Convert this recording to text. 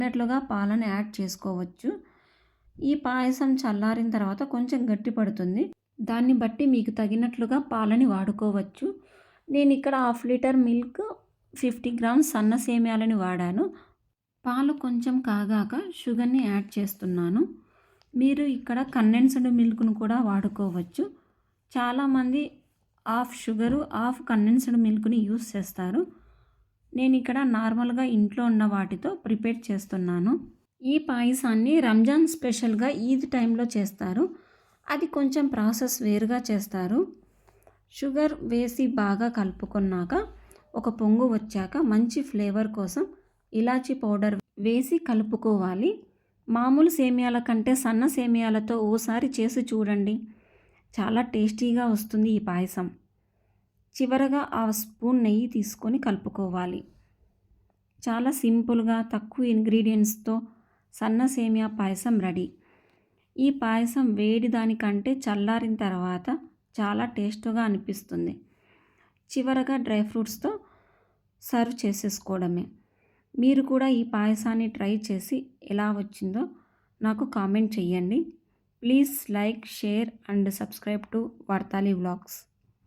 తగినట్లుగా పాలను యాడ్ చేసుకోవచ్చు. ఈ పాయసం చల్లారిన తర్వాత కొంచెం గట్టి పడుతుంది. దాన్ని బట్టి మీకు తగినట్లుగా పాలని వాడుకోవచ్చు. నేను ఇక్కడ 1/2 లీటర్ మిల్క్, 50 గ్రామ్స్ సన్న సేమియాలని వాడాను. పాలు కొంచెం కాగాక షుగర్ని యాడ్ చేస్తున్నాను. మీరు ఇక్కడ కండెన్స్డ్ మిల్క్ను కూడా వాడుకోవచ్చు. చాలామంది హాఫ్ షుగరు, హాఫ్ కండెన్స్డ్ మిల్క్ని యూస్ చేస్తారు. నేను ఇక్కడ నార్మల్గా ఇంట్లో ఉన్న వాటితో ప్రిపేర్ చేస్తున్నాను. ఈ పాయసాన్ని రంజాన్ స్పెషల్గా ఈద్ టైంలో చేస్తారు. అది కొంచెం ప్రాసెస్ వేరుగా చేస్తారు. షుగర్ వేసి బాగా కలుపుకున్నాక ఒక పొంగు వచ్చాక మంచి ఫ్లేవర్ కోసం ఇలాచీ పౌడర్ వేసి కలుపుకోవాలి. మామూలు సేమియాల కంటే సన్న సేమియాలతో ఓసారి చేసి చూడండి, చాలా టేస్టీగా వస్తుంది ఈ పాయసం. చివరగా ఆ స్పూన్ నెయ్యి తీసుకొని కలుపుకోవాలి. చాలా సింపుల్గా తక్కువ ఇంగ్రీడియంట్స్తో సన్న సేమియా పాయసం రెడీ. ఈ పాయసం వేడి దానికంటే చల్లారిన తర్వాత చాలా టేస్ట్గా అనిపిస్తుంది. చివరగా డ్రై ఫ్రూట్స్తో సర్వ్ చేసేసుకోవడమే. మీరు కూడా ఈ పాయసాన్ని ట్రై చేసి ఎలా వచ్చిందో నాకు కామెంట్ చేయండి. Please like, share and subscribe to Vartali vlogs.